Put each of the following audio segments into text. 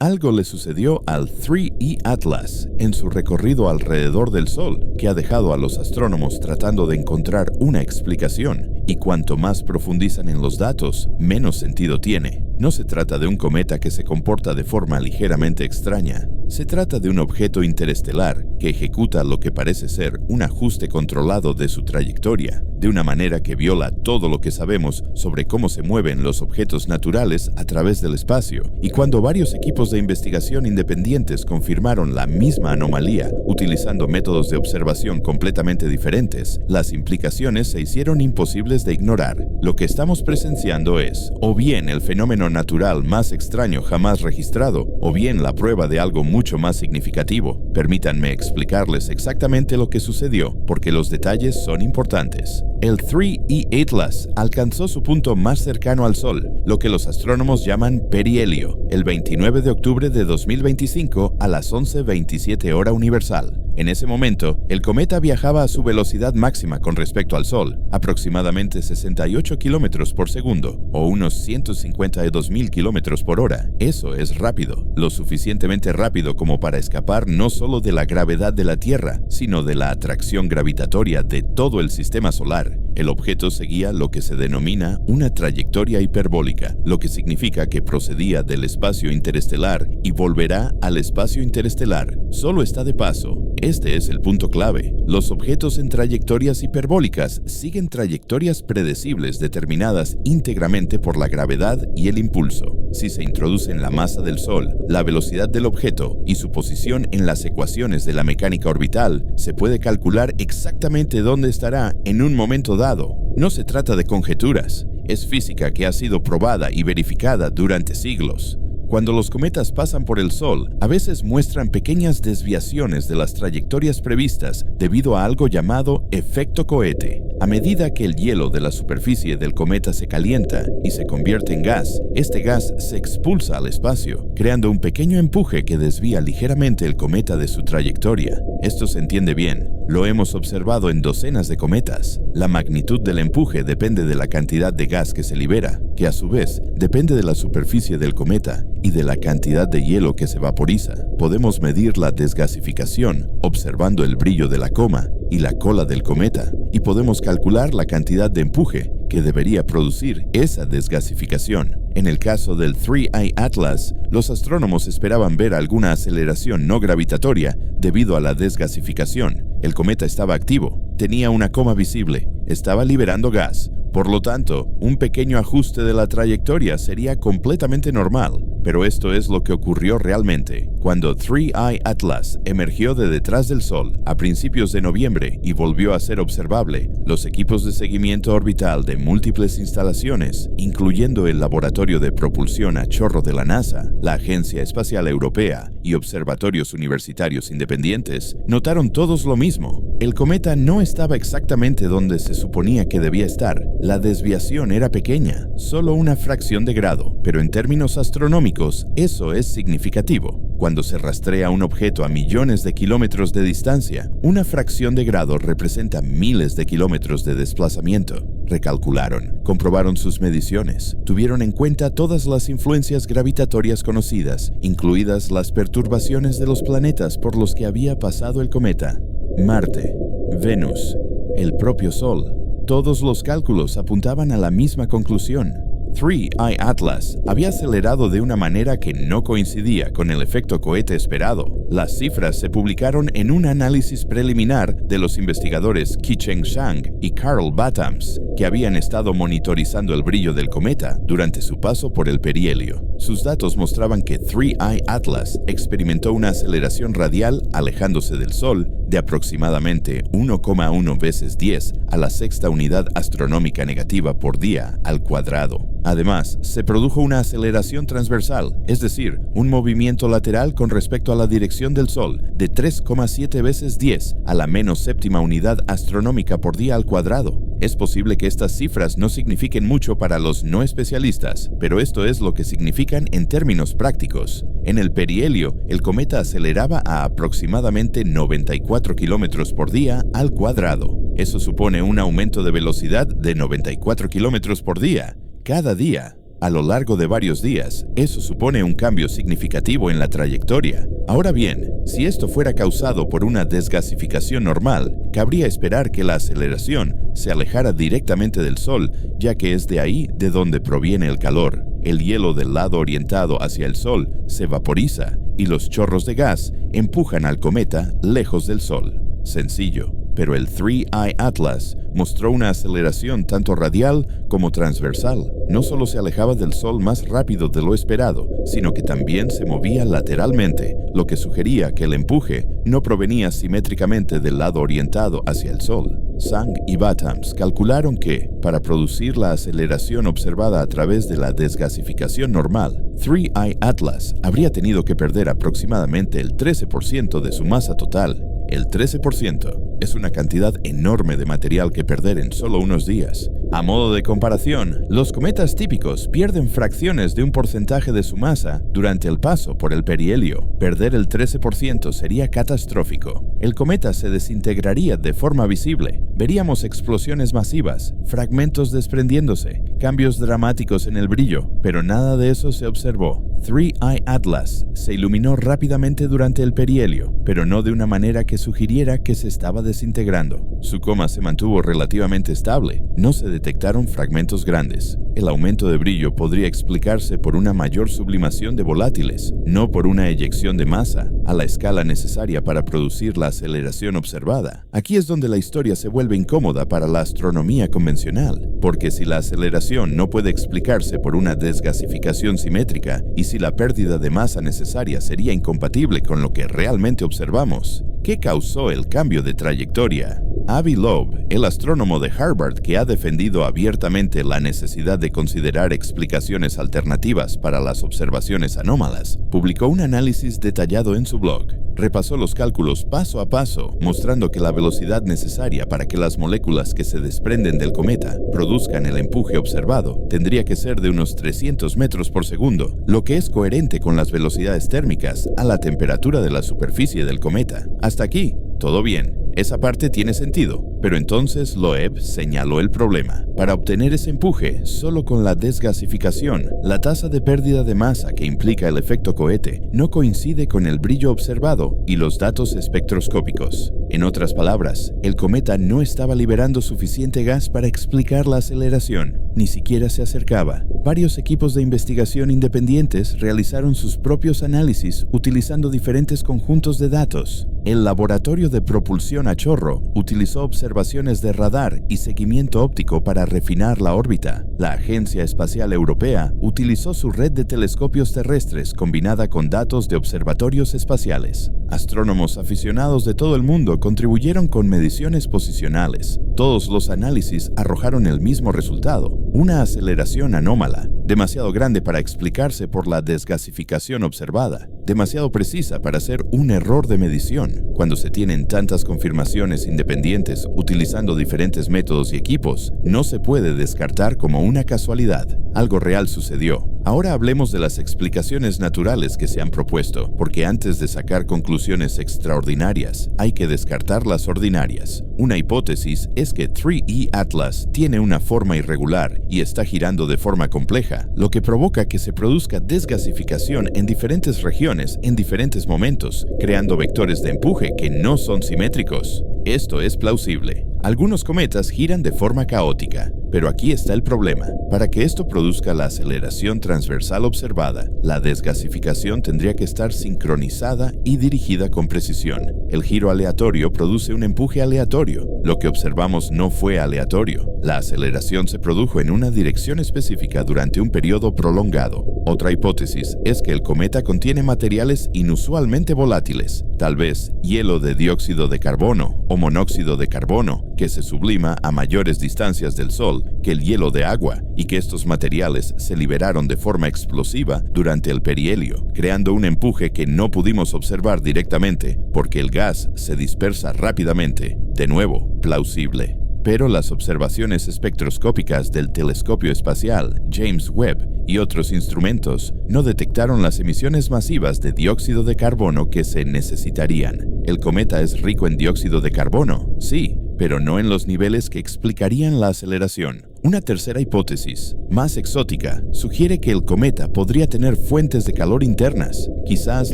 Algo le sucedió al 3E Atlas en su recorrido alrededor del Sol, que ha dejado a los astrónomos tratando de encontrar una explicación, y cuanto más profundizan en los datos, menos sentido tiene. No se trata de un cometa que se comporta de forma ligeramente extraña. Se trata de un objeto interestelar que ejecuta lo que parece ser un ajuste controlado de su trayectoria, de una manera que viola todo lo que sabemos sobre cómo se mueven los objetos naturales a través del espacio. Y cuando varios equipos de investigación independientes confirmaron la misma anomalía utilizando métodos de observación completamente diferentes, las implicaciones se hicieron imposibles de ignorar. Lo que estamos presenciando es, o bien el fenómeno natural más extraño jamás registrado, o bien la prueba de algo mucho más significativo. Permítanme explicarles exactamente lo que sucedió, porque los detalles son importantes. El 3E Atlas alcanzó su punto más cercano al Sol, lo que los astrónomos llaman perihelio, el 29 de octubre de 2025 a las 11:27 hora universal. En ese momento, el cometa viajaba a su velocidad máxima con respecto al Sol, aproximadamente 68 kilómetros por segundo, o unos 152.000 kilómetros por hora. Eso es rápido, lo suficientemente rápido como para escapar no solo de la gravedad de la Tierra, sino de la atracción gravitatoria de todo el sistema solar. El objeto seguía lo que se denomina una trayectoria hiperbólica, lo que significa que procedía del espacio interestelar y volverá al espacio interestelar. Solo está de paso. Este es el punto clave. Los objetos en trayectorias hiperbólicas siguen trayectorias predecibles determinadas íntegramente por la gravedad y el impulso. Si se introducen la masa del Sol, la velocidad del objeto y su posición en las ecuaciones de la mecánica orbital, se puede calcular exactamente dónde estará en un momento dado. No se trata de conjeturas, es física que ha sido probada y verificada durante siglos. Cuando los cometas pasan por el Sol, a veces muestran pequeñas desviaciones de las trayectorias previstas debido a algo llamado efecto cohete. A medida que el hielo de la superficie del cometa se calienta y se convierte en gas, este gas se expulsa al espacio, creando un pequeño empuje que desvía ligeramente el cometa de su trayectoria. Esto se entiende bien. Lo hemos observado en docenas de cometas. La magnitud del empuje depende de la cantidad de gas que se libera, que a su vez depende de la superficie del cometa y de la cantidad de hielo que se vaporiza. Podemos medir la desgasificación observando el brillo de la coma y la cola del cometa, y podemos calcular la cantidad de empuje que debería producir esa desgasificación. En el caso del 3I Atlas, los astrónomos esperaban ver alguna aceleración no gravitatoria debido a la desgasificación. El cometa estaba activo, tenía una coma visible, estaba liberando gas. Por lo tanto, un pequeño ajuste de la trayectoria sería completamente normal, pero esto es lo que ocurrió realmente. Cuando 3I Atlas emergió de detrás del Sol a principios de noviembre y volvió a ser observable, los equipos de seguimiento orbital de múltiples instalaciones, incluyendo el Laboratorio de Propulsión a Chorro de la NASA, la Agencia Espacial Europea y observatorios universitarios independientes, notaron todos lo mismo. El cometa no estaba exactamente donde se suponía que debía estar. La desviación era pequeña, solo una fracción de grado, pero en términos astronómicos, eso es significativo. Cuando se rastrea un objeto a millones de kilómetros de distancia, una fracción de grado representa miles de kilómetros de desplazamiento. Recalcularon, comprobaron sus mediciones, tuvieron en cuenta todas las influencias gravitatorias conocidas, incluidas las perturbaciones de los planetas por los que había pasado el cometa. Marte, Venus, el propio Sol. Todos los cálculos apuntaban a la misma conclusión. 3I Atlas había acelerado de una manera que no coincidía con el efecto cohete esperado. Las cifras se publicaron en un análisis preliminar de los investigadores Qicheng Zhang y Carl Battams, que habían estado monitorizando el brillo del cometa durante su paso por el perihelio. Sus datos mostraban que 3I Atlas experimentó una aceleración radial alejándose del Sol de aproximadamente 1,1 veces 10 a la sexta unidad astronómica negativa por día al cuadrado. Además, se produjo una aceleración transversal, es decir, un movimiento lateral con respecto a la dirección del Sol, de 3,7 veces 10 a la menos séptima unidad astronómica por día al cuadrado. Es posible que estas cifras no signifiquen mucho para los no especialistas, pero esto es lo que significan en términos prácticos. En el perihelio, el cometa aceleraba a aproximadamente 94 kilómetros por día al cuadrado. Eso supone un aumento de velocidad de 94 kilómetros por día, cada día. A lo largo de varios días, eso supone un cambio significativo en la trayectoria. Ahora bien, si esto fuera causado por una desgasificación normal, cabría esperar que la aceleración se alejara directamente del Sol, ya que es de ahí de donde proviene el calor. El hielo del lado orientado hacia el Sol se vaporiza y los chorros de gas empujan al cometa lejos del Sol. Sencillo. Pero el 3I Atlas mostró una aceleración tanto radial como transversal. No solo se alejaba del Sol más rápido de lo esperado, sino que también se movía lateralmente, lo que sugería que el empuje no provenía simétricamente del lado orientado hacia el Sol. Zhang y Battams calcularon que, para producir la aceleración observada a través de la desgasificación normal, 3I Atlas habría tenido que perder aproximadamente el 13% de su masa total. El 13% es una cantidad enorme de material que perder en solo unos días. A modo de comparación, los cometas típicos pierden fracciones de un porcentaje de su masa durante el paso por el perihelio. Perder el 13% sería catastrófico. El cometa se desintegraría de forma visible. Veríamos explosiones masivas, fragmentos desprendiéndose, cambios dramáticos en el brillo, pero nada de eso se observó. 3I Atlas se iluminó rápidamente durante el perihelio, pero no de una manera que sugiriera que se estaba desintegrando. Su coma se mantuvo relativamente estable, no se detectaron fragmentos grandes. El aumento de brillo podría explicarse por una mayor sublimación de volátiles, no por una eyección de masa a la escala necesaria para producir la aceleración observada. Aquí es donde la historia se vuelve incómoda para la astronomía convencional, porque si la aceleración no puede explicarse por una desgasificación simétrica y si la pérdida de masa necesaria sería incompatible con lo que realmente observamos, ¿qué causó el cambio de trayectoria? Avi Loeb, el astrónomo de Harvard que ha defendido abiertamente la necesidad de considerar explicaciones alternativas para las observaciones anómalas, publicó un análisis detallado en su blog. Repasó los cálculos paso a paso, mostrando que la velocidad necesaria para que las moléculas que se desprenden del cometa produzcan el empuje observado tendría que ser de unos 300 metros por segundo, lo que es coherente con las velocidades térmicas a la temperatura de la superficie del cometa. Hasta aquí, todo bien. Esa parte tiene sentido, pero entonces Loeb señaló el problema. Para obtener ese empuje, solo con la desgasificación, la tasa de pérdida de masa que implica el efecto cohete no coincide con el brillo observado y los datos espectroscópicos. En otras palabras, el cometa no estaba liberando suficiente gas para explicar la aceleración, ni siquiera se acercaba. Varios equipos de investigación independientes realizaron sus propios análisis utilizando diferentes conjuntos de datos. El Laboratorio de Propulsión a Chorro utilizó observaciones de radar y seguimiento óptico para refinar la órbita. La Agencia Espacial Europea utilizó su red de telescopios terrestres combinada con datos de observatorios espaciales. Astrónomos aficionados de todo el mundo contribuyeron con mediciones posicionales. Todos los análisis arrojaron el mismo resultado, una aceleración anómala, demasiado grande para explicarse por la desgasificación observada, demasiado precisa para ser un error de medición. Cuando se tienen tantas confirmaciones independientes utilizando diferentes métodos y equipos, no se puede descartar como una casualidad. Algo real sucedió. Ahora hablemos de las explicaciones naturales que se han propuesto, porque antes de sacar conclusiones extraordinarias, hay que descartar las ordinarias. Una hipótesis es que 3E Atlas tiene una forma irregular y está girando de forma compleja, lo que provoca que se produzca desgasificación en diferentes regiones en diferentes momentos, creando vectores de empuje que no son simétricos. Esto es plausible. Algunos cometas giran de forma caótica, pero aquí está el problema. Para que esto produzca la aceleración transversal observada, la desgasificación tendría que estar sincronizada y dirigida con precisión. El giro aleatorio produce un empuje aleatorio. Lo que observamos no fue aleatorio. La aceleración se produjo en una dirección específica durante un periodo prolongado. Otra hipótesis es que el cometa contiene materiales inusualmente volátiles, tal vez hielo de dióxido de carbono o monóxido de carbono, que se sublima a mayores distancias del Sol que el hielo de agua, y que estos materiales se liberaron de forma explosiva durante el perihelio, creando un empuje que no pudimos observar directamente porque el gas se dispersa rápidamente. De nuevo, plausible. Pero las observaciones espectroscópicas del telescopio espacial James Webb y otros instrumentos no detectaron las emisiones masivas de dióxido de carbono que se necesitarían. ¿El cometa es rico en dióxido de carbono? Sí, pero no en los niveles que explicarían la aceleración. Una tercera hipótesis, más exótica, sugiere que el cometa podría tener fuentes de calor internas, quizás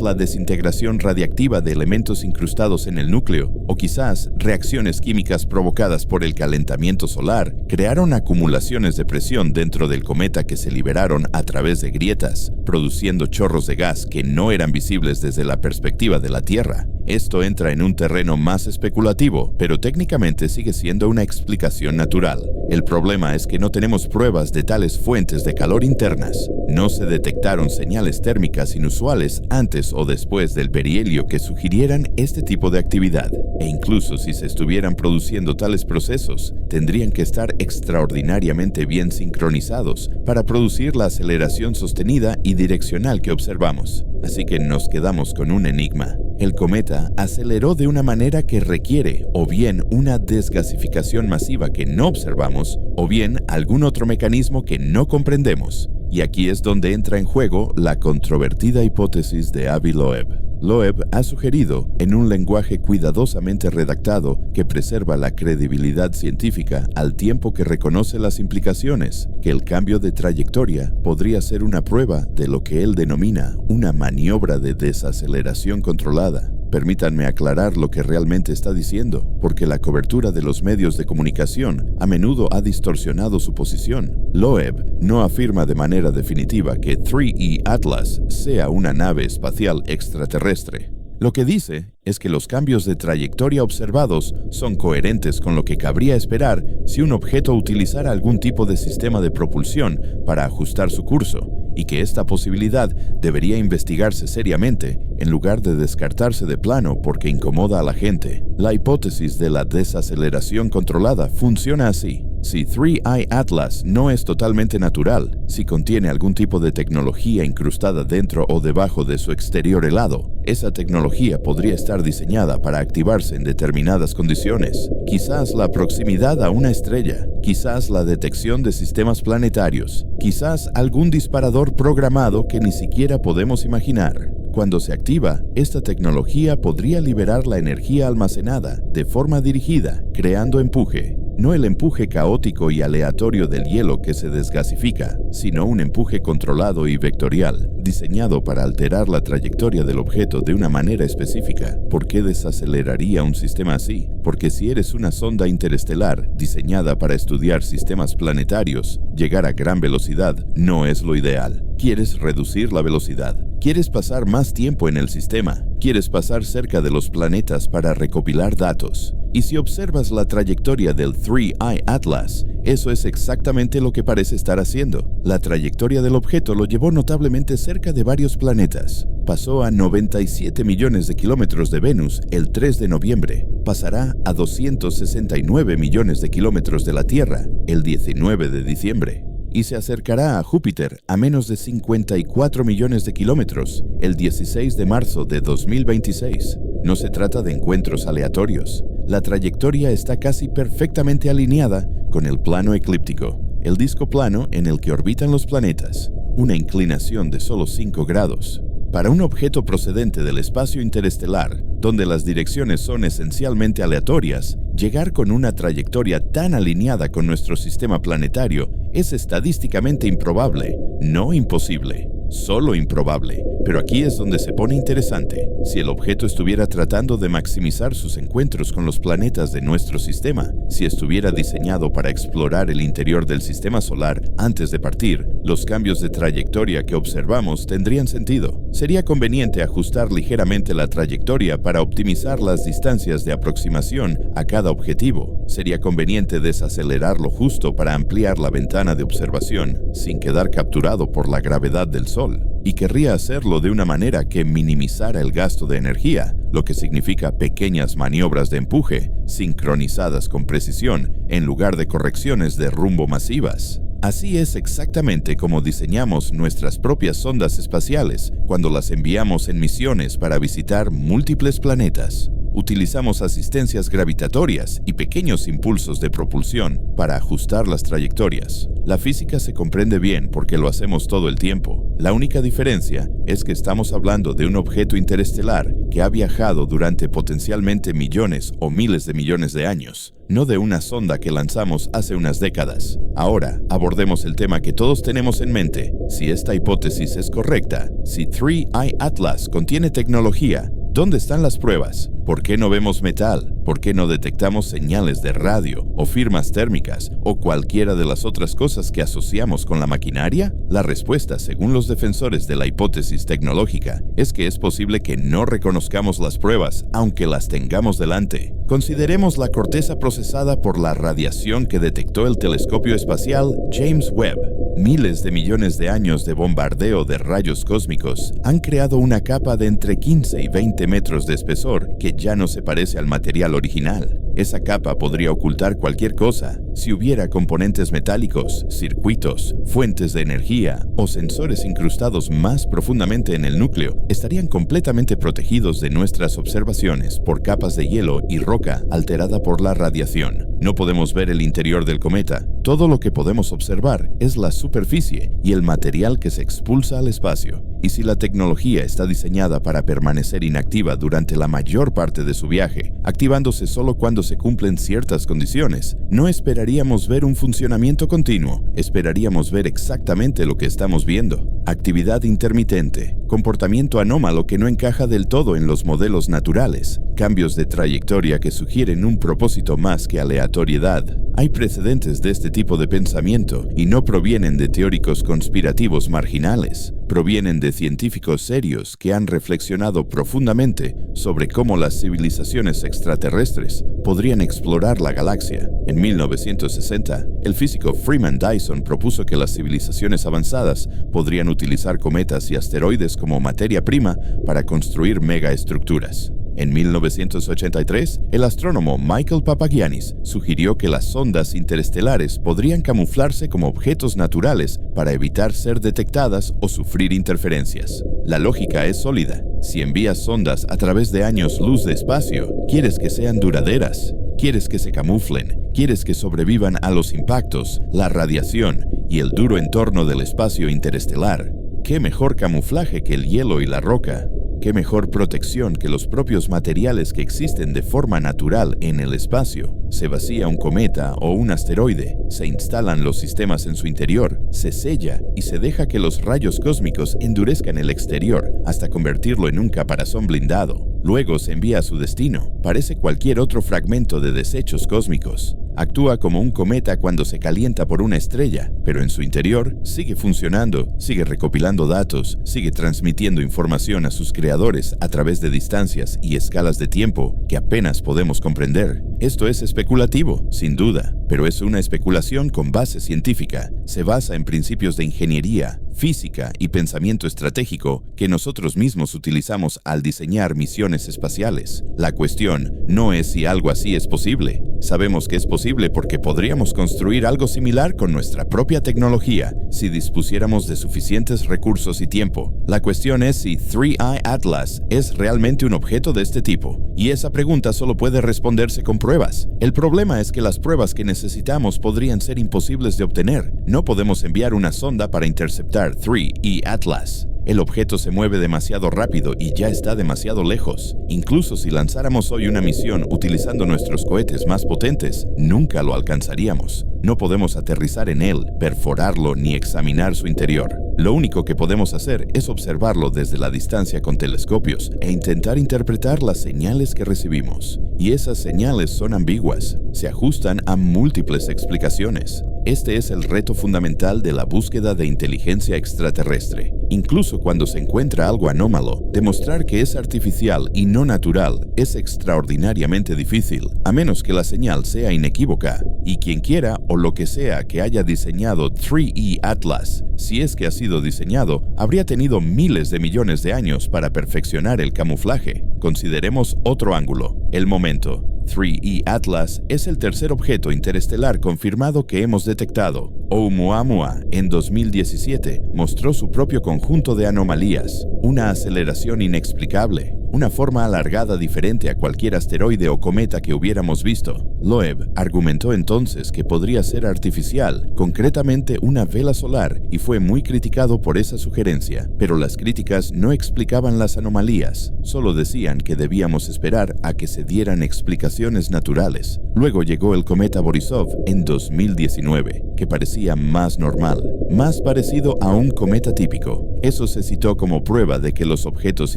la desintegración radiactiva de elementos incrustados en el núcleo, o quizás reacciones químicas provocadas por el calentamiento solar crearon acumulaciones de presión dentro del cometa que se liberaron a través de grietas, produciendo chorros de gas que no eran visibles desde la perspectiva de la Tierra. Esto entra en un terreno más especulativo, pero técnicamente sigue siendo una explicación natural. El problema es que no tenemos pruebas de tales fuentes de calor internas. No se detectaron señales térmicas inusuales antes o después del perihelio que sugirieran este tipo de actividad. E incluso si se estuvieran produciendo tales procesos, tendrían que estar extraordinariamente bien sincronizados para producir la aceleración sostenida y direccional que observamos. Así que nos quedamos con un enigma. El cometa aceleró de una manera que requiere o bien una desgasificación masiva que no observamos o bien algún otro mecanismo que no comprendemos. Y aquí es donde entra en juego la controvertida hipótesis de Avi Loeb. Loeb ha sugerido, en un lenguaje cuidadosamente redactado que preserva la credibilidad científica al tiempo que reconoce las implicaciones, que el cambio de trayectoria podría ser una prueba de lo que él denomina una maniobra de desaceleración controlada. Permítanme aclarar lo que realmente está diciendo, porque la cobertura de los medios de comunicación a menudo ha distorsionado su posición. Loeb no afirma de manera definitiva que 3E Atlas sea una nave espacial extraterrestre. Lo que dice es que los cambios de trayectoria observados son coherentes con lo que cabría esperar si un objeto utilizara algún tipo de sistema de propulsión para ajustar su curso, y que esta posibilidad debería investigarse seriamente en lugar de descartarse de plano porque incomoda a la gente. La hipótesis de la desaceleración controlada funciona así. Si 3I Atlas no es totalmente natural, si contiene algún tipo de tecnología incrustada dentro o debajo de su exterior helado, esa tecnología podría estar diseñada para activarse en determinadas condiciones. Quizás la proximidad a una estrella, quizás la detección de sistemas planetarios, quizás algún disparador programado que ni siquiera podemos imaginar. Cuando se activa, esta tecnología podría liberar la energía almacenada de forma dirigida, creando empuje. No el empuje caótico y aleatorio del hielo que se desgasifica, sino un empuje controlado y vectorial, diseñado para alterar la trayectoria del objeto de una manera específica. ¿Por qué desaceleraría un sistema así? Porque si eres una sonda interestelar diseñada para estudiar sistemas planetarios, llegar a gran velocidad no es lo ideal. ¿Quieres reducir la velocidad? ¿Quieres pasar más tiempo en el sistema? ¿Quieres pasar cerca de los planetas para recopilar datos? Y si observas la trayectoria del 3I Atlas, eso es exactamente lo que parece estar haciendo. La trayectoria del objeto lo llevó notablemente cerca de varios planetas. Pasó a 97 millones de kilómetros de Venus el 3 de noviembre. Pasará a 269 millones de kilómetros de la Tierra el 19 de diciembre. Y se acercará a Júpiter a menos de 54 millones de kilómetros el 16 de marzo de 2026. No se trata de encuentros aleatorios. La trayectoria está casi perfectamente alineada con el plano eclíptico, el disco plano en el que orbitan los planetas, una inclinación de solo 5 grados. Para un objeto procedente del espacio interestelar, donde las direcciones son esencialmente aleatorias, llegar con una trayectoria tan alineada con nuestro sistema planetario es estadísticamente improbable, no imposible. Solo improbable. Pero aquí es donde se pone interesante. Si el objeto estuviera tratando de maximizar sus encuentros con los planetas de nuestro sistema, si estuviera diseñado para explorar el interior del sistema solar antes de partir, los cambios de trayectoria que observamos tendrían sentido. Sería conveniente ajustar ligeramente la trayectoria para optimizar las distancias de aproximación a cada objetivo. Sería conveniente desacelerar lo justo para ampliar la ventana de observación sin quedar capturado por la gravedad del Sol. Y querría hacerlo de una manera que minimizara el gasto de energía, lo que significa pequeñas maniobras de empuje, sincronizadas con precisión, en lugar de correcciones de rumbo masivas. Así es exactamente como diseñamos nuestras propias sondas espaciales cuando las enviamos en misiones para visitar múltiples planetas. Utilizamos asistencias gravitatorias y pequeños impulsos de propulsión para ajustar las trayectorias. La física se comprende bien porque lo hacemos todo el tiempo. La única diferencia es que estamos hablando de un objeto interestelar que ha viajado durante potencialmente millones o miles de millones de años, no de una sonda que lanzamos hace unas décadas. Ahora, abordemos el tema que todos tenemos en mente. Si esta hipótesis es correcta, si 3I Atlas contiene tecnología, ¿dónde están las pruebas? ¿Por qué no vemos metal? ¿Por qué no detectamos señales de radio o firmas térmicas o cualquiera de las otras cosas que asociamos con la maquinaria? La respuesta, según los defensores de la hipótesis tecnológica, es que es posible que no reconozcamos las pruebas, aunque las tengamos delante. Consideremos la corteza procesada por la radiación que detectó el telescopio espacial James Webb. Miles de millones de años de bombardeo de rayos cósmicos han creado una capa de entre 15 y 20 metros de espesor que ya no se parece al material original. Esa capa podría ocultar cualquier cosa. Si hubiera componentes metálicos, circuitos, fuentes de energía o sensores incrustados más profundamente en el núcleo, estarían completamente protegidos de nuestras observaciones por capas de hielo y roca alterada por la radiación. No podemos ver el interior del cometa. Todo lo que podemos observar es la superficie y el material que se expulsa al espacio. Y si la tecnología está diseñada para permanecer inactiva durante la mayor parte de su viaje, activándose solo cuando se cumplen ciertas condiciones, no esperaríamos ver un funcionamiento continuo, esperaríamos ver exactamente lo que estamos viendo. Actividad intermitente, comportamiento anómalo que no encaja del todo en los modelos naturales, cambios de trayectoria que sugieren un propósito más que aleatoriedad. Hay precedentes de este tipo de pensamiento y no provienen de teóricos conspirativos marginales. Provienen de científicos serios que han reflexionado profundamente sobre cómo las civilizaciones extraterrestres podrían explorar la galaxia. En 1960, el físico Freeman Dyson propuso que las civilizaciones avanzadas podrían utilizar cometas y asteroides como materia prima para construir megaestructuras. En 1983, el astrónomo Michael Papagiannis sugirió que las sondas interestelares podrían camuflarse como objetos naturales para evitar ser detectadas o sufrir interferencias. La lógica es sólida. Si envías sondas a través de años luz de espacio, quieres que sean duraderas. Quieres que se camuflen, quieres que sobrevivan a los impactos, la radiación y el duro entorno del espacio interestelar. ¿Qué mejor camuflaje que el hielo y la roca? ¿Qué mejor protección que los propios materiales que existen de forma natural en el espacio? Se vacía un cometa o un asteroide, se instalan los sistemas en su interior, se sella y se deja que los rayos cósmicos endurezcan el exterior hasta convertirlo en un caparazón blindado. Luego se envía a su destino. Parece cualquier otro fragmento de desechos cósmicos. Actúa como un cometa cuando se calienta por una estrella, pero en su interior sigue funcionando, sigue recopilando datos, sigue transmitiendo información a sus creadores a través de distancias y escalas de tiempo que apenas podemos comprender. Esto es especulativo, sin duda, pero es una especulación con base científica. Se basa en principios de ingeniería, física y pensamiento estratégico que nosotros mismos utilizamos al diseñar misiones espaciales. La cuestión no es si algo así es posible. Sabemos que es posible porque podríamos construir algo similar con nuestra propia tecnología si dispusiéramos de suficientes recursos y tiempo. La cuestión es si 3I Atlas es realmente un objeto de este tipo, y esa pregunta solo puede responderse con pruebas. El problema es que las pruebas que necesitamos podrían ser imposibles de obtener. No podemos enviar una sonda para interceptar 3I Atlas. El objeto se mueve demasiado rápido y ya está demasiado lejos. Incluso si lanzáramos hoy una misión utilizando nuestros cohetes más potentes, nunca lo alcanzaríamos. No podemos aterrizar en él, perforarlo ni examinar su interior. Lo único que podemos hacer es observarlo desde la distancia con telescopios e intentar interpretar las señales que recibimos. Y esas señales son ambiguas, se ajustan a múltiples explicaciones. Este es el reto fundamental de la búsqueda de inteligencia extraterrestre. Incluso cuando se encuentra algo anómalo, demostrar que es artificial y no natural es extraordinariamente difícil, a menos que la señal sea inequívoca. Y quien quiera o lo que sea que haya diseñado 3I Atlas, si es que ha sido diseñado, habría tenido miles de millones de años para perfeccionar el camuflaje. Consideremos otro ángulo, el momento. 3I Atlas es el tercer objeto interestelar confirmado que hemos detectado. Oumuamua, en 2017, mostró su propio conjunto de anomalías, una aceleración inexplicable, una forma alargada diferente a cualquier asteroide o cometa que hubiéramos visto. Loeb argumentó entonces que podría ser artificial, concretamente una vela solar, y fue muy criticado por esa sugerencia, pero las críticas no explicaban las anomalías, solo decían que debíamos esperar a que se dieran explicaciones naturales. Luego llegó el cometa Borisov en 2019, que parecía más normal, más parecido a un cometa típico. Eso se citó como prueba de que los objetos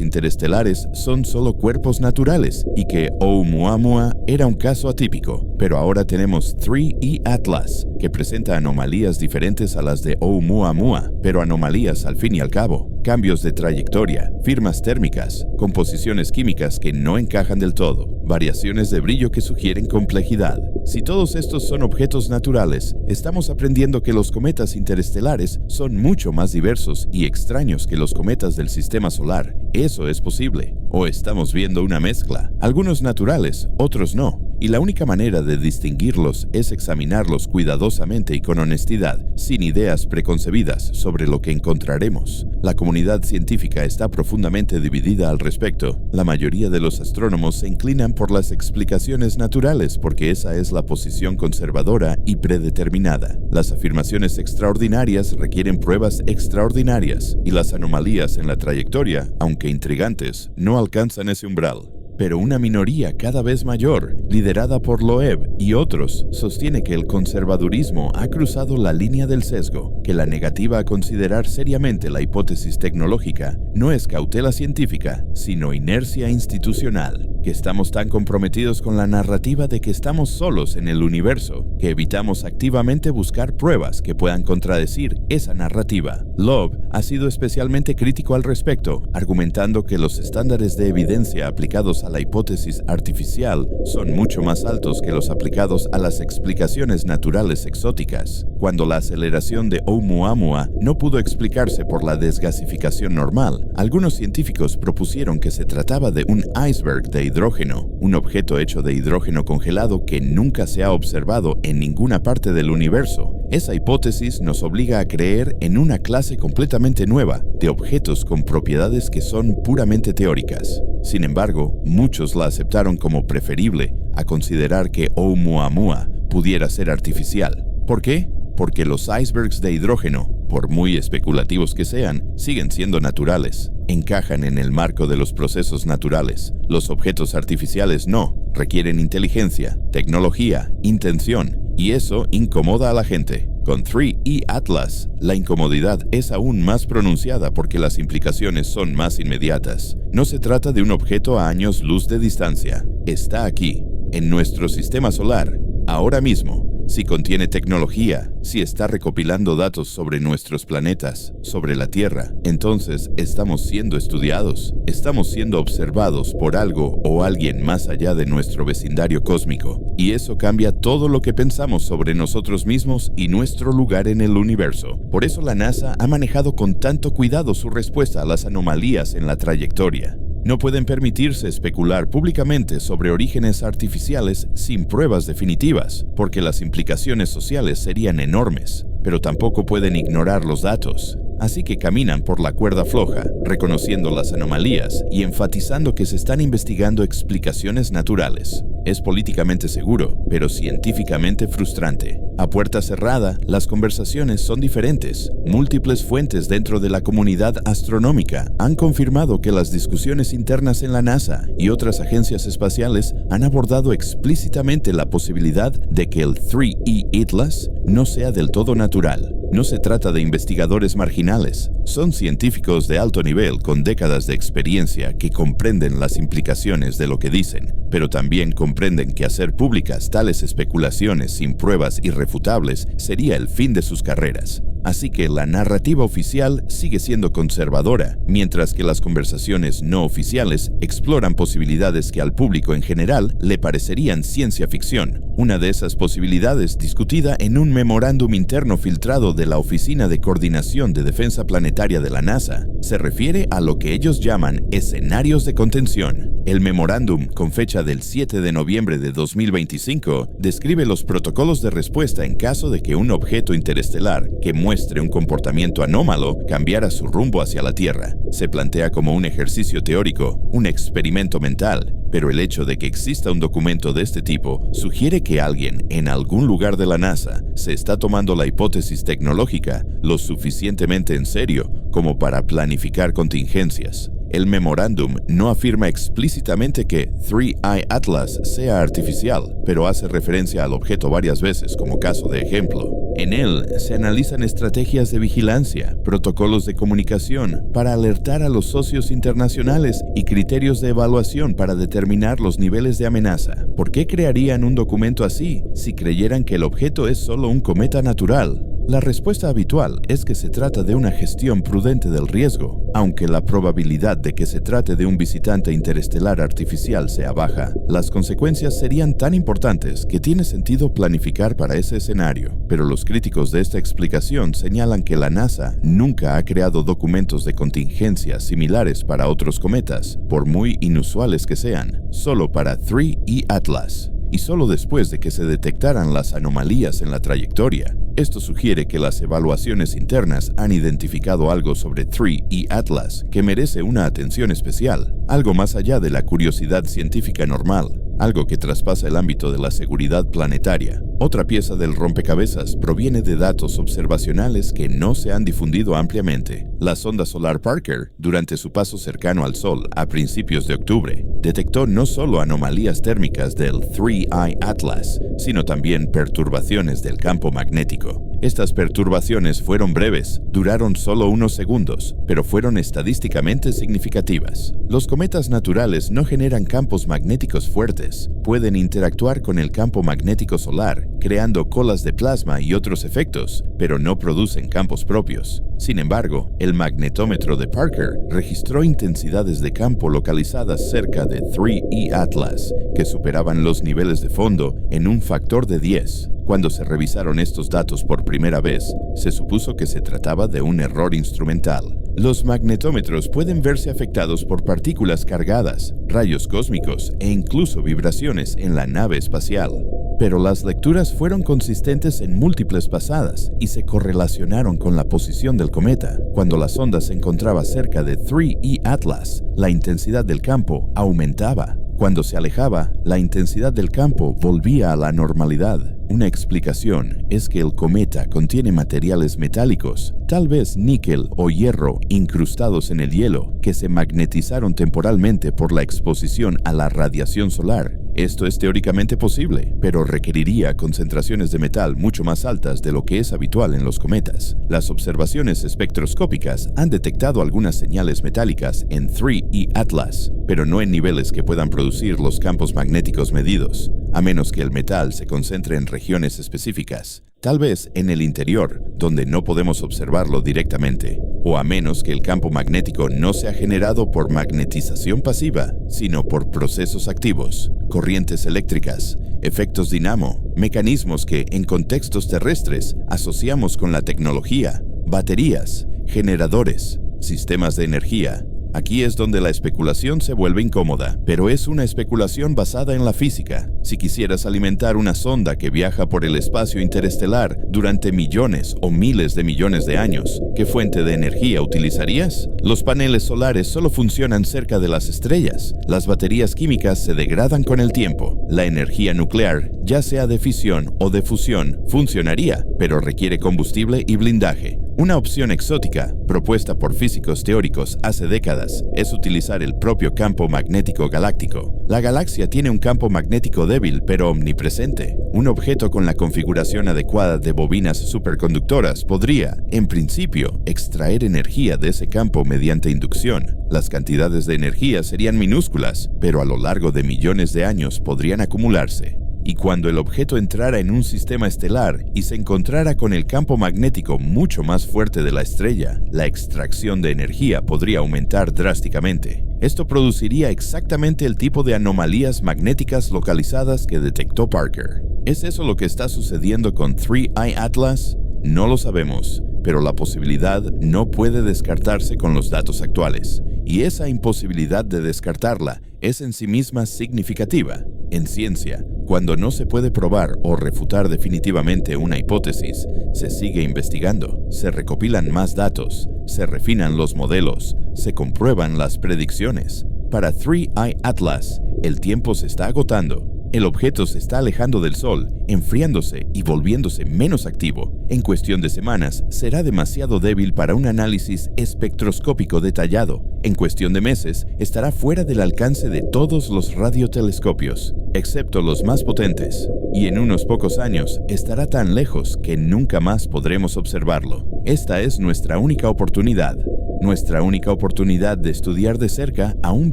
interestelares son solo cuerpos naturales y que Oumuamua era un caso atípico. Pero ahora tenemos 3E Atlas, que presenta anomalías diferentes a las de Oumuamua, pero anomalías al fin y al cabo. Cambios de trayectoria, firmas térmicas, composiciones químicas que no encajan del todo, variaciones de brillo que sugieren complejidad. Si todos estos son objetos naturales, estamos aprendiendo que los cometas interestelares son mucho más diversos y extraños que los cometas del sistema solar. Eso es posible. O estamos viendo una mezcla. Algunos naturales, otros no. Y la única manera de distinguirlos es examinarlos cuidadosamente y con honestidad, sin ideas preconcebidas sobre lo que encontraremos. La comunidad científica está profundamente dividida al respecto. La mayoría de los astrónomos se inclinan por las explicaciones naturales porque esa es la posición conservadora y predeterminada. Las afirmaciones extraordinarias requieren pruebas extraordinarias, y las anomalías en la trayectoria, aunque intrigantes, no alcanzan ese umbral. Pero una minoría cada vez mayor, liderada por Loeb y otros, sostiene que el conservadurismo ha cruzado la línea del sesgo, que la negativa a considerar seriamente la hipótesis tecnológica no es cautela científica, sino inercia institucional, que estamos tan comprometidos con la narrativa de que estamos solos en el universo, que evitamos activamente buscar pruebas que puedan contradecir esa narrativa. Loeb ha sido especialmente crítico al respecto, argumentando que los estándares de evidencia aplicados a la hipótesis artificial son mucho más altos que los aplicados a las explicaciones naturales exóticas. Cuando la aceleración de Oumuamua no pudo explicarse por la desgasificación normal, algunos científicos propusieron que se trataba de un iceberg de hidrógeno, un objeto hecho de hidrógeno congelado que nunca se ha observado en ninguna parte del universo. Esa hipótesis nos obliga a creer en una clase completamente nueva de objetos con propiedades que son puramente teóricas. Sin embargo, muchos la aceptaron como preferible a considerar que Oumuamua pudiera ser artificial. ¿Por qué? Porque los icebergs de hidrógeno, por muy especulativos que sean, siguen siendo naturales. Encajan en el marco de los procesos naturales. Los objetos artificiales no, requieren inteligencia, tecnología, intención, y eso incomoda a la gente. Con 3E Atlas, la incomodidad es aún más pronunciada porque las implicaciones son más inmediatas. No se trata de un objeto a años luz de distancia. Está aquí, en nuestro sistema solar, ahora mismo. Si contiene tecnología, si está recopilando datos sobre nuestros planetas, sobre la Tierra, entonces estamos siendo estudiados, estamos siendo observados por algo o alguien más allá de nuestro vecindario cósmico. Y eso cambia todo lo que pensamos sobre nosotros mismos y nuestro lugar en el universo. Por eso la NASA ha manejado con tanto cuidado su respuesta a las anomalías en la trayectoria. No pueden permitirse especular públicamente sobre orígenes artificiales sin pruebas definitivas, porque las implicaciones sociales serían enormes, pero tampoco pueden ignorar los datos. Así que caminan por la cuerda floja, reconociendo las anomalías y enfatizando que se están investigando explicaciones naturales. Es políticamente seguro, pero científicamente frustrante. A puerta cerrada, las conversaciones son diferentes. Múltiples fuentes dentro de la comunidad astronómica han confirmado que las discusiones internas en la NASA y otras agencias espaciales han abordado explícitamente la posibilidad de que el 3E Atlas no sea del todo natural. No se trata de investigadores marginales, son científicos de alto nivel con décadas de experiencia que comprenden las implicaciones de lo que dicen, pero también comprenden que hacer públicas tales especulaciones sin pruebas irrefutables sería el fin de sus carreras. Así que la narrativa oficial sigue siendo conservadora, mientras que las conversaciones no oficiales exploran posibilidades que al público en general le parecerían ciencia ficción. Una de esas posibilidades, discutida en un memorándum interno filtrado de la Oficina de Coordinación de Defensa Planetaria de la NASA, se refiere a lo que ellos llaman escenarios de contención. El memorándum, con fecha del 7 de noviembre de 2025, describe los protocolos de respuesta en caso de que un objeto interestelar que muestre un comportamiento anómalo cambiara su rumbo hacia la Tierra. Se plantea como un ejercicio teórico, un experimento mental, pero el hecho de que exista un documento de este tipo sugiere que alguien en algún lugar de la NASA se está tomando la hipótesis tecnológica lo suficientemente en serio como para planificar contingencias. El memorándum no afirma explícitamente que 3I Atlas sea artificial, pero hace referencia al objeto varias veces como caso de ejemplo. En él se analizan estrategias de vigilancia, protocolos de comunicación para alertar a los socios internacionales y criterios de evaluación para determinar los niveles de amenaza. ¿Por qué crearían un documento así si creyeran que el objeto es solo un cometa natural? La respuesta habitual es que se trata de una gestión prudente del riesgo. Aunque la probabilidad de que se trate de un visitante interestelar artificial sea baja, las consecuencias serían tan importantes que tiene sentido planificar para ese escenario. Pero los críticos de esta explicación señalan que la NASA nunca ha creado documentos de contingencia similares para otros cometas, por muy inusuales que sean, solo para 3E Atlas. Y solo después de que se detectaran las anomalías en la trayectoria. Esto sugiere que las evaluaciones internas han identificado algo sobre 3E Atlas que merece una atención especial, algo más allá de la curiosidad científica normal, algo que traspasa el ámbito de la seguridad planetaria. Otra pieza del rompecabezas proviene de datos observacionales que no se han difundido ampliamente. La sonda solar Parker, durante su paso cercano al Sol a principios de octubre, detectó no solo anomalías térmicas del 3I Atlas, sino también perturbaciones del campo magnético. Estas perturbaciones fueron breves, duraron solo unos segundos, pero fueron estadísticamente significativas. Los cometas naturales no generan campos magnéticos fuertes, pueden interactuar con el campo magnético solar, creando colas de plasma y otros efectos, pero no producen campos propios. Sin embargo, el magnetómetro de Parker registró intensidades de campo localizadas cerca de 3E Atlas, que superaban los niveles de fondo en un factor de 10. Cuando se revisaron estos datos por primera vez, se supuso que se trataba de un error instrumental. Los magnetómetros pueden verse afectados por partículas cargadas, rayos cósmicos e incluso vibraciones en la nave espacial. Pero las lecturas fueron consistentes en múltiples pasadas y se correlacionaron con la posición del cometa. Cuando la sonda se encontraba cerca de 3E Atlas, la intensidad del campo aumentaba. Cuando se alejaba, la intensidad del campo volvía a la normalidad. Una explicación es que el cometa contiene materiales metálicos, tal vez níquel o hierro incrustados en el hielo, que se magnetizaron temporalmente por la exposición a la radiación solar. Esto es teóricamente posible, pero requeriría concentraciones de metal mucho más altas de lo que es habitual en los cometas. Las observaciones espectroscópicas han detectado algunas señales metálicas en 3E Atlas, pero no en niveles que puedan producir los campos magnéticos medidos, a menos que el metal se concentre en regiones específicas, tal vez en el interior, donde no podemos observarlo directamente, o a menos que el campo magnético no sea generado por magnetización pasiva, sino por procesos activos, corrientes eléctricas, efectos dinamo, mecanismos que en contextos terrestres asociamos con la tecnología, baterías, generadores, sistemas de energía. Aquí es donde la especulación se vuelve incómoda, pero es una especulación basada en la física. Si quisieras alimentar una sonda que viaja por el espacio interestelar durante millones o miles de millones de años, ¿qué fuente de energía utilizarías? Los paneles solares solo funcionan cerca de las estrellas. Las baterías químicas se degradan con el tiempo. La energía nuclear, ya sea de fisión o de fusión, funcionaría, pero requiere combustible y blindaje. Una opción exótica, propuesta por físicos teóricos hace décadas, es utilizar el propio campo magnético galáctico. La galaxia tiene un campo magnético débil pero omnipresente. Un objeto con la configuración adecuada de bobinas superconductoras podría, en principio, extraer energía de ese campo mediante inducción. Las cantidades de energía serían minúsculas, pero a lo largo de millones de años podrían acumularse. Y cuando el objeto entrara en un sistema estelar y se encontrara con el campo magnético mucho más fuerte de la estrella, la extracción de energía podría aumentar drásticamente. Esto produciría exactamente el tipo de anomalías magnéticas localizadas que detectó Parker. ¿Es eso lo que está sucediendo con 3I Atlas? No lo sabemos, pero la posibilidad no puede descartarse con los datos actuales. y esa imposibilidad de descartarla es en sí misma significativa. En ciencia, cuando no se puede probar o refutar definitivamente una hipótesis, se sigue investigando, se recopilan más datos, se refinan los modelos, se comprueban las predicciones. Para 3I Atlas, el tiempo se está agotando. El objeto se está alejando del Sol, enfriándose y volviéndose menos activo. En cuestión de semanas, será demasiado débil para un análisis espectroscópico detallado. En cuestión de meses, estará fuera del alcance de todos los radiotelescopios, excepto los más potentes. Y en unos pocos años, estará tan lejos que nunca más podremos observarlo. Esta es nuestra única oportunidad. Nuestra única oportunidad de estudiar de cerca a un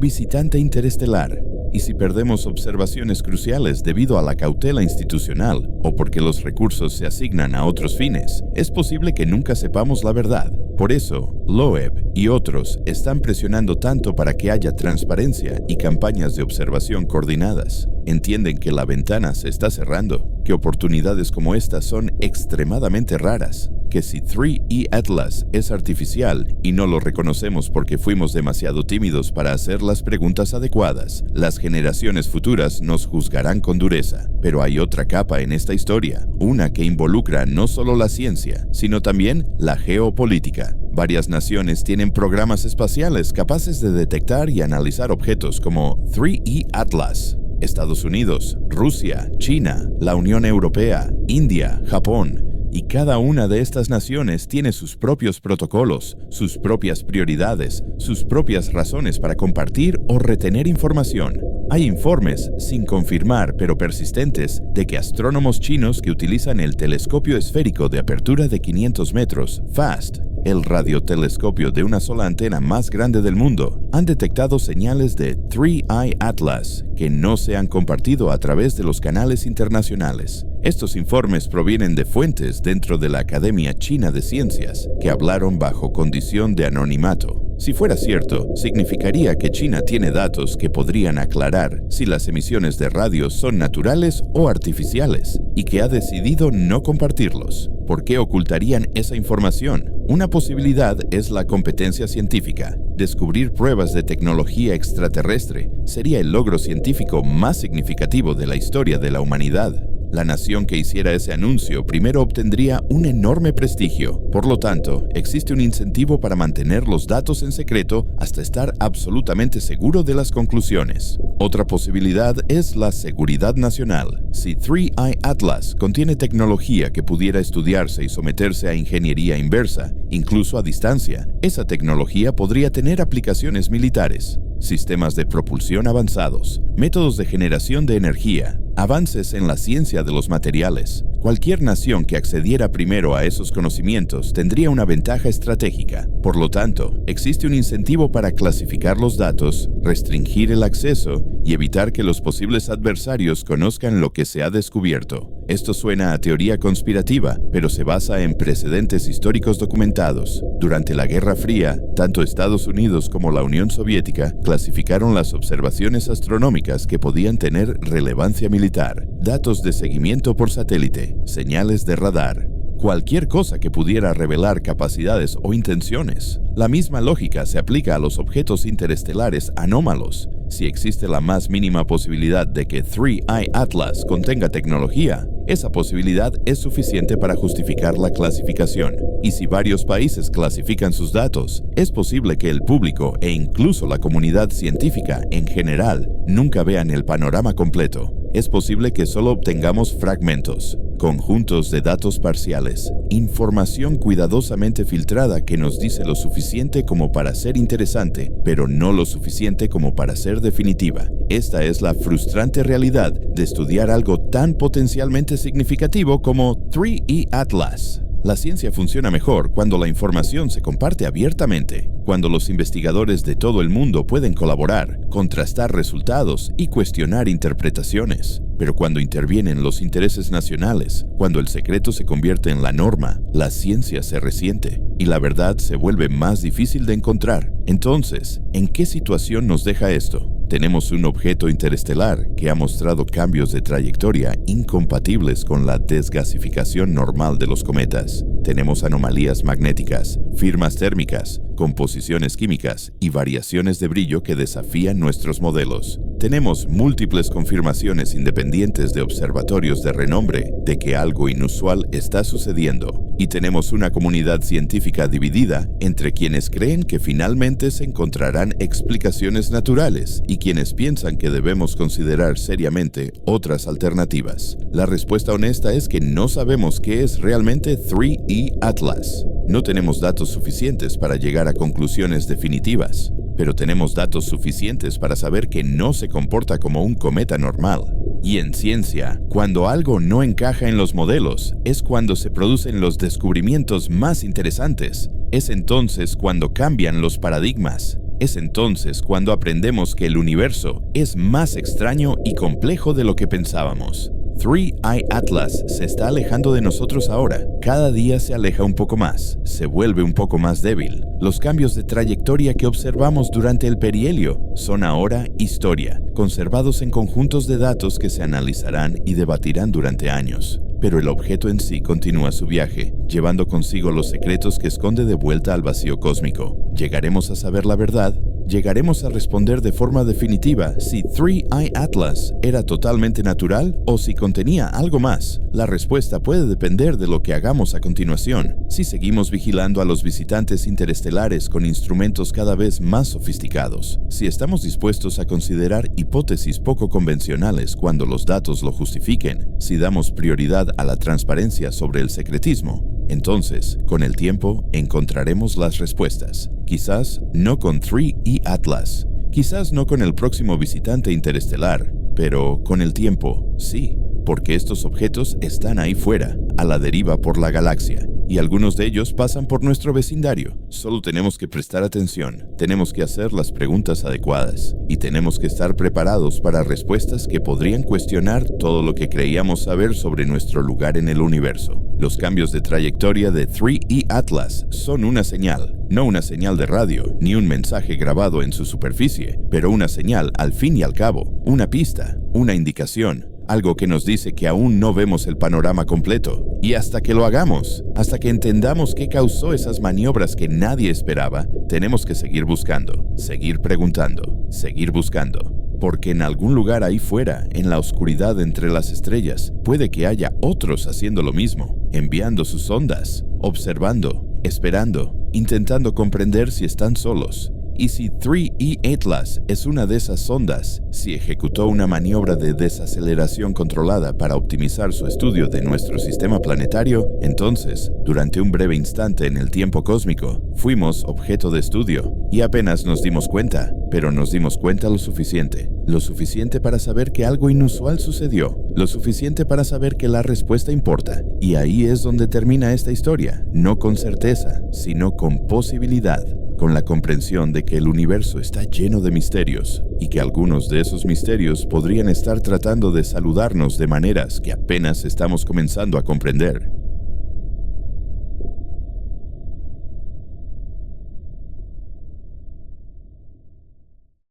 visitante interestelar. Y si perdemos observaciones cruciales debido a la cautela institucional o porque los recursos se asignan a otros fines, es posible que nunca sepamos la verdad. Por eso, Loeb y otros están presionando tanto para que haya transparencia y campañas de observación coordinadas. Entienden que la ventana se está cerrando, que oportunidades como estas son extremadamente raras, que si 3E Atlas es artificial y no lo reconocemos porque fuimos demasiado tímidos para hacer las preguntas adecuadas, las generaciones futuras nos juzgarán con dureza. Pero hay otra capa en esta historia, una que involucra no solo la ciencia, sino también la geopolítica. Varias naciones tienen programas espaciales capaces de detectar y analizar objetos como 3E Atlas. Estados Unidos, Rusia, China, la Unión Europea, India, Japón. Y cada una de estas naciones tiene sus propios protocolos, sus propias prioridades, sus propias razones para compartir o retener información. Hay informes, sin confirmar pero persistentes, de que astrónomos chinos que utilizan el telescopio esférico de apertura de 500 metros, FAST, el radiotelescopio de una sola antena más grande del mundo, han detectado señales de 3I Atlas que no se han compartido a través de los canales internacionales. Estos informes provienen de fuentes dentro de la Academia China de Ciencias, que hablaron bajo condición de anonimato. Si fuera cierto, significaría que China tiene datos que podrían aclarar si las emisiones de radio son naturales o artificiales, y que ha decidido no compartirlos. ¿Por qué ocultarían esa información? Una posibilidad es la competencia científica. Descubrir pruebas de tecnología extraterrestre sería el logro científico más significativo de la historia de la humanidad. La nación que hiciera ese anuncio primero obtendría un enorme prestigio. Por lo tanto, existe un incentivo para mantener los datos en secreto hasta estar absolutamente seguro de las conclusiones. Otra posibilidad es la seguridad nacional. Si 3I Atlas contiene tecnología que pudiera estudiarse y someterse a ingeniería inversa, incluso a distancia, esa tecnología podría tener aplicaciones militares. Sistemas de propulsión avanzados, métodos de generación de energía, avances en la ciencia de los materiales. Cualquier nación que accediera primero a esos conocimientos tendría una ventaja estratégica. Por lo tanto, existe un incentivo para clasificar los datos, restringir el acceso y evitar que los posibles adversarios conozcan lo que se ha descubierto. Esto suena a teoría conspirativa, pero se basa en precedentes históricos documentados. Durante la Guerra Fría, tanto Estados Unidos como la Unión Soviética clasificaron las observaciones astronómicas que podían tener relevancia militar, datos de seguimiento por satélite, señales de radar, cualquier cosa que pudiera revelar capacidades o intenciones. La misma lógica se aplica a los objetos interestelares anómalos. Si existe la más mínima posibilidad de que 3I Atlas contenga tecnología, esa posibilidad es suficiente para justificar la clasificación. Y si varios países clasifican sus datos, es posible que el público e incluso la comunidad científica en general nunca vean el panorama completo. Es posible que solo obtengamos fragmentos, conjuntos de datos parciales, información cuidadosamente filtrada que nos dice lo suficiente como para ser interesante, pero no lo suficiente como para ser definitiva. Esta es la frustrante realidad de estudiar algo tan potencialmente significativo como 3E Atlas. La ciencia funciona mejor cuando la información se comparte abiertamente, cuando los investigadores de todo el mundo pueden colaborar, contrastar resultados y cuestionar interpretaciones. Pero cuando intervienen los intereses nacionales, cuando el secreto se convierte en la norma, la ciencia se resiente y la verdad se vuelve más difícil de encontrar. Entonces, ¿en qué situación nos deja esto? Tenemos un objeto interestelar que ha mostrado cambios de trayectoria incompatibles con la desgasificación normal de los cometas. Tenemos anomalías magnéticas, firmas térmicas, composiciones químicas y variaciones de brillo que desafían nuestros modelos. Tenemos múltiples confirmaciones independientes de observatorios de renombre de que algo inusual está sucediendo, y tenemos una comunidad científica dividida entre quienes creen que finalmente se encontrarán explicaciones naturales y quienes piensan que debemos considerar seriamente otras alternativas. La respuesta honesta es que no sabemos qué es realmente 3E Atlas. No tenemos datos suficientes para llegar a conclusiones definitivas, pero tenemos datos suficientes para saber que no se comporta como un cometa normal. Y en ciencia, cuando algo no encaja en los modelos, es cuando se producen los descubrimientos más interesantes. Es entonces cuando cambian los paradigmas. Es entonces cuando aprendemos que el universo es más extraño y complejo de lo que pensábamos. 3I Atlas se está alejando de nosotros ahora. Cada día se aleja un poco más, se vuelve un poco más débil. Los cambios de trayectoria que observamos durante el perihelio son ahora historia, conservados en conjuntos de datos que se analizarán y debatirán durante años. Pero el objeto en sí continúa su viaje, llevando consigo los secretos que esconde de vuelta al vacío cósmico. ¿Llegaremos a saber la verdad? ¿Llegaremos a responder de forma definitiva si 3I Atlas era totalmente natural o si contenía algo más? La respuesta puede depender de lo que hagamos a continuación. Si seguimos vigilando a los visitantes interestelares con instrumentos cada vez más sofisticados, si estamos dispuestos a considerar hipótesis poco convencionales cuando los datos lo justifiquen, si damos prioridad a la transparencia sobre el secretismo, entonces, con el tiempo, encontraremos las respuestas. Quizás no con 3E Atlas, quizás no con el próximo visitante interestelar, pero con el tiempo, sí, porque estos objetos están ahí fuera, a la deriva por la galaxia, y algunos de ellos pasan por nuestro vecindario. Solo tenemos que prestar atención, tenemos que hacer las preguntas adecuadas, y tenemos que estar preparados para respuestas que podrían cuestionar todo lo que creíamos saber sobre nuestro lugar en el universo. Los cambios de trayectoria de 3E Atlas son una señal, no una señal de radio, ni un mensaje grabado en su superficie, pero una señal al fin y al cabo, una pista, una indicación, algo que nos dice que aún no vemos el panorama completo. Y hasta que lo hagamos, hasta que entendamos qué causó esas maniobras que nadie esperaba, tenemos que seguir buscando, seguir preguntando, seguir buscando. Porque en algún lugar ahí fuera, en la oscuridad entre las estrellas, puede que haya otros haciendo lo mismo, enviando sus ondas, observando, esperando, intentando comprender si están solos. Y si 3E Atlas es una de esas ondas, si ejecutó una maniobra de desaceleración controlada para optimizar su estudio de nuestro sistema planetario, entonces, durante un breve instante en el tiempo cósmico, fuimos objeto de estudio y apenas nos dimos cuenta, pero nos dimos cuenta lo suficiente para saber que algo inusual sucedió, lo suficiente para saber que la respuesta importa. Y ahí es donde termina esta historia, no con certeza, sino con posibilidad. Con la comprensión de que el universo está lleno de misterios y que algunos de esos misterios podrían estar tratando de saludarnos de maneras que apenas estamos comenzando a comprender.